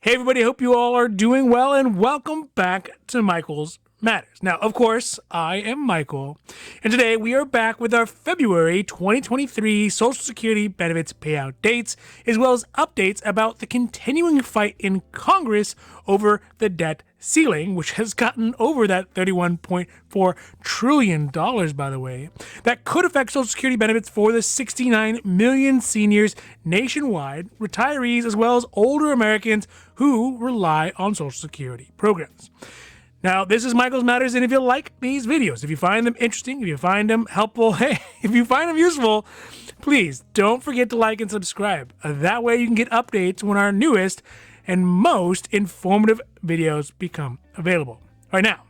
Hey everybody, hope you all are doing well and welcome back to Michael's Matters. Now, of course, I am Michael, and today we are back with our February 2023 Social Security Benefits payout dates, as well as updates about the continuing fight in Congress over the debt ceiling, which has gotten over that $31.4 trillion, by the way, that could affect Social Security benefits for the 69 million seniors nationwide, retirees, as well as older Americans who rely on Social Security programs. Now, this is Michael's Matters, and if you like these videos, if you find them interesting, if you find them helpful, hey, if you find them useful, please don't forget to like and subscribe. That way you can get updates when our newest and most informative videos become available. All right, now,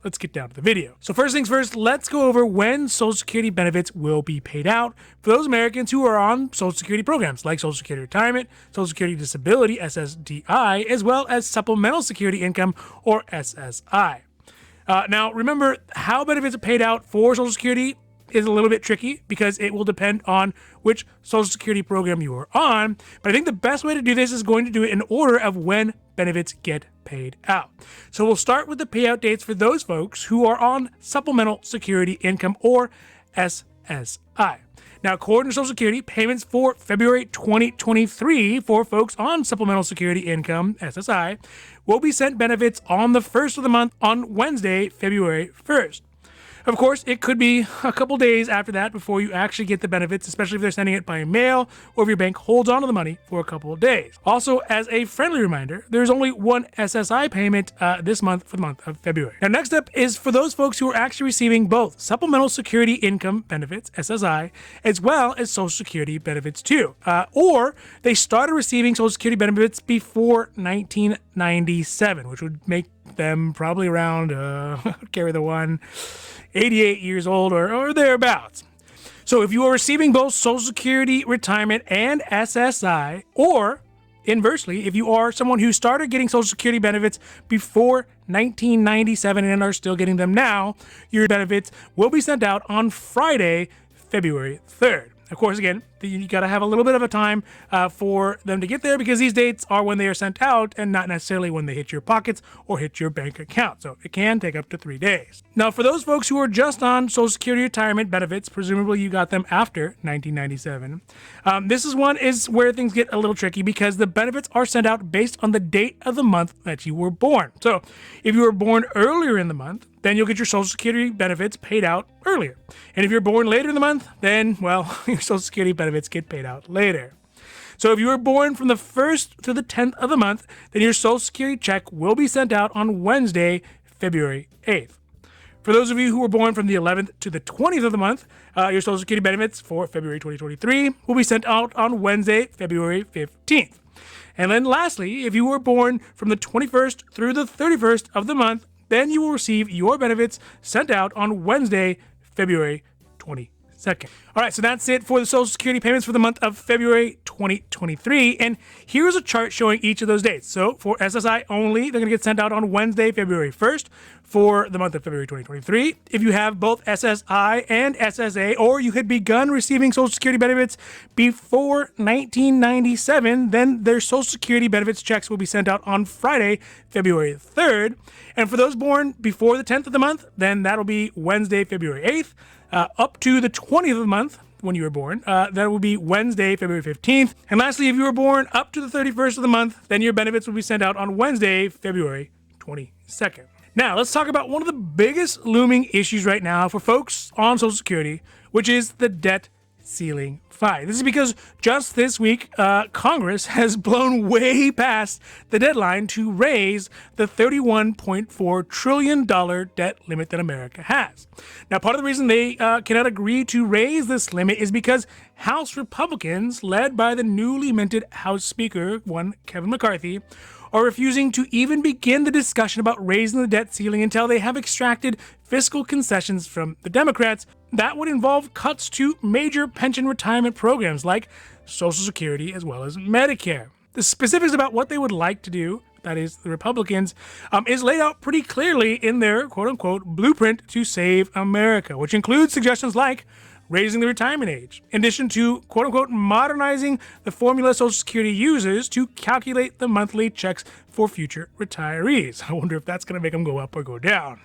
let's get down to the video. So first things first, let's go over when Social Security benefits will be paid out for those Americans who are on Social Security programs like Social Security Retirement, Social Security Disability SSDI, as well as Supplemental Security Income or SSI. Now, remember, how benefits are paid out for Social Security is a little bit tricky because it will depend on which Social Security program you are on. But I think the best way to do this is going to do it in order of when benefits get paid out. So we'll start with the payout dates for those folks who are on Supplemental Security Income or SSI. Now, according to Social Security, payments for February 2023 for folks on Supplemental Security Income, SSI, will be sent benefits on the first of the month on Wednesday, February 1st. Of course, it could be a couple days after that before you actually get the benefits, especially if they're sending it by mail or if your bank holds on to the money for a couple of days. Also, as a friendly reminder, there's only one SSI payment this month for the month of February. Now, next up is for those folks who are actually receiving both Supplemental Security Income Benefits, SSI, as well as Social Security Benefits too. Or they started receiving Social Security benefits before 1997, which would make them probably around, carry the one, 88 years old or thereabouts. So if you are receiving both Social Security Retirement and SSI, or inversely, if you are someone who started getting Social Security benefits before 1997 and are still getting them now, your benefits will be sent out on Friday, February 3rd. Of course, again, you got to have a little bit of a time for them to get there because these dates are when they are sent out and not necessarily when they hit your pockets or hit your bank account. So it can take up to 3 days. Now, for those folks who are just on Social Security Retirement benefits, presumably you got them after 1997, this is where things get a little tricky because the benefits are sent out based on the date of the month that you were born. So if you were born earlier in the month, then you'll get your Social Security benefits paid out earlier. And if you're born later in the month, then, well, your Social Security benefits get paid out later. So if you were born from the 1st to the 10th of the month, then your Social Security check will be sent out on Wednesday, February 8th. For those of you who were born from the 11th to the 20th of the month, your Social Security benefits for February 2023 will be sent out on Wednesday, February 15th. And then lastly, if you were born from the 21st through the 31st of the month, then you will receive your benefits sent out on Wednesday, February 22nd. All right, so that's it for the Social Security payments for the month of February 2023. And here's a chart showing each of those dates. So for SSI only, they're going to get sent out on Wednesday, February 1st for the month of February 2023. If you have both SSI and SSA, or you had begun receiving Social Security benefits before 1997, then their Social Security benefits checks will be sent out on Friday, February 3rd. And for those born before the 10th of the month, then that'll be Wednesday, February 8th. Up to the 20th of the month when you were born, that will be Wednesday, February 15th. And lastly, if you were born up to the 31st of the month, then your benefits will be sent out on Wednesday, February 22nd. Now, let's talk about one of the biggest looming issues right now for folks on Social Security, which is the debt ceiling fight. This is because just this week, Congress has blown way past the deadline to raise the $31.4 trillion debt limit that America has. Now, part of the reason they cannot agree to raise this limit is because House Republicans, led by the newly minted House Speaker, one Kevin McCarthy, are refusing to even begin the discussion about raising the debt ceiling until they have extracted fiscal concessions from the Democrats. That would involve cuts to major pension retirement programs like Social Security as well as Medicare. The specifics about what they would like to do, that is, the Republicans, is laid out pretty clearly in their quote-unquote blueprint to save America, which includes suggestions like raising the retirement age, in addition to, quote unquote, modernizing the formula Social Security uses to calculate the monthly checks for future retirees. I wonder if that's going to make them go up or go down.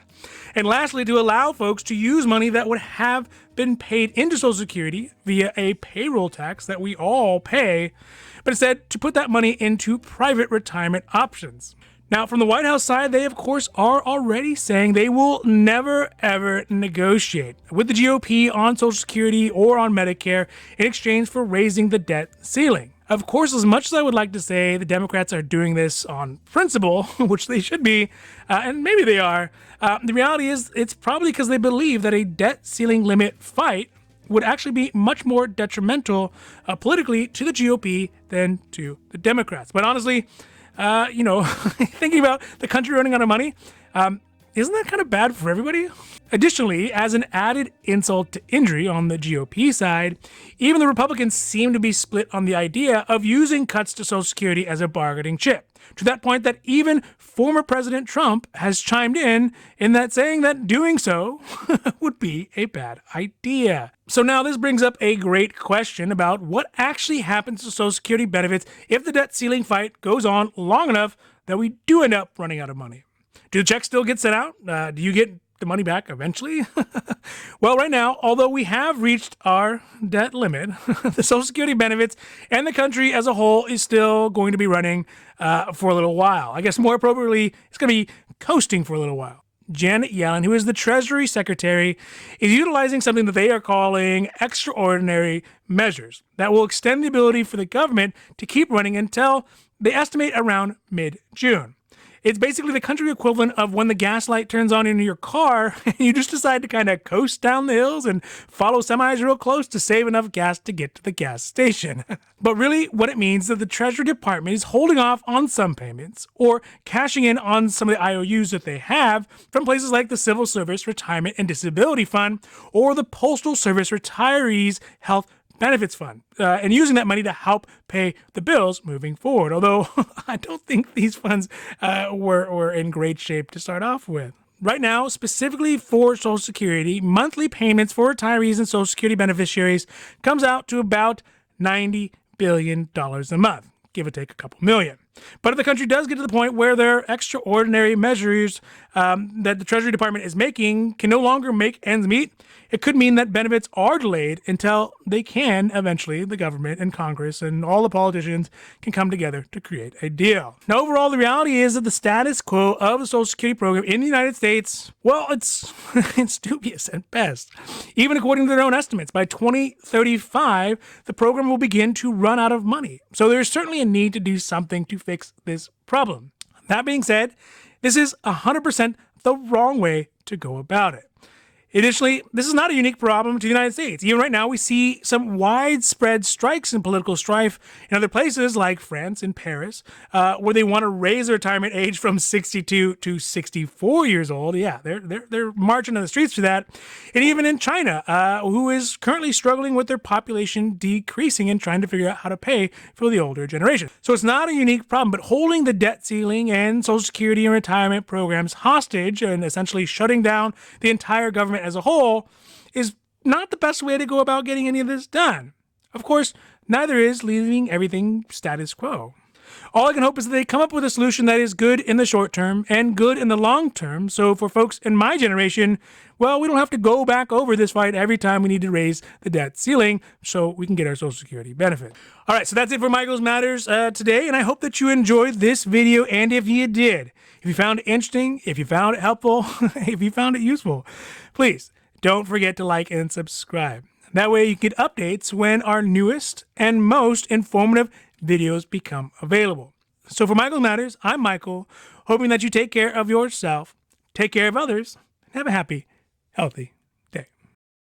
And lastly, to allow folks to use money that would have been paid into Social Security via a payroll tax that we all pay, but instead to put that money into private retirement options. Now, from the White House side, they, of course, are already saying they will never, ever negotiate with the GOP on Social Security or on Medicare in exchange for raising the debt ceiling. Of course, as much as I would like to say the Democrats are doing this on principle, which they should be, and maybe they are, the reality is it's probably because they believe that a debt ceiling limit fight would actually be much more detrimental politically to the GOP than to the Democrats. But honestly, thinking about the country running out of money, isn't that kind of bad for everybody? Additionally, as an added insult to injury on the GOP side, even the Republicans seem to be split on the idea of using cuts to Social Security as a bargaining chip, to that point that even former President Trump has chimed in that saying that doing so would be a bad idea. So now this brings up a great question about what actually happens to Social Security benefits if the debt ceiling fight goes on long enough that we do end up running out of money. Do the checks still get sent out? Do you get the money back eventually? Well, right now, although we have reached our debt limit, the Social Security benefits and the country as a whole is still going to be running for a little while. I guess more appropriately, it's going to be coasting for a little while. Janet Yellen, who is the Treasury Secretary, is utilizing something that they are calling extraordinary measures that will extend the ability for the government to keep running until they estimate around mid-June. It's basically the country equivalent of when the gas light turns on in your car and you just decide to kind of coast down the hills and follow semis real close to save enough gas to get to the gas station. But really what it means is that the Treasury Department is holding off on some payments or cashing in on some of the IOUs that they have from places like the Civil Service Retirement and Disability Fund or the Postal Service Retirees Health Benefits Fund, and using that money to help pay the bills moving forward. Although I don't think these funds were in great shape to start off with. Right now, specifically for Social Security, monthly payments for retirees and Social Security beneficiaries comes out to about $90 billion a month, give or take a couple million. But if the country does get to the point where their extraordinary measures that the Treasury Department is making can no longer make ends meet, it could mean that benefits are delayed until they can eventually, the government and Congress and all the politicians can come together to create a deal. Now, overall, the reality is that the status quo of the Social Security program in the United States, well, it's dubious at best. Even according to their own estimates, by 2035, the program will begin to run out of money. So there's certainly a need to do something to fix this problem. That being said, this is 100% the wrong way to go about it. Additionally, this is not a unique problem to the United States. Even right now, we see some widespread strikes and political strife in other places like France and Paris, where they want to raise the retirement age from 62 to 64 years old. Yeah, they're marching on the streets for that. And even in China, who is currently struggling with their population decreasing and trying to figure out how to pay for the older generation. So it's not a unique problem, but holding the debt ceiling and Social Security and retirement programs hostage and essentially shutting down the entire government as a whole is not the best way to go about getting any of this done. Of course, neither is leaving everything status quo. All I can hope is that they come up with a solution that is good in the short term and good in the long term. So for folks in my generation, well, we don't have to go back over this fight every time we need to raise the debt ceiling so we can get our Social Security benefit. All right, so that's it for Michael's Matters today, and I hope that you enjoyed this video, and if you did, if you found it interesting, if you found it helpful, if you found it useful, please don't forget to like and subscribe. That way you get updates when our newest and most informative videos become available. So for Michael's Matters, I'm Michael, hoping that you take care of yourself, take care of others, and have a happy, healthy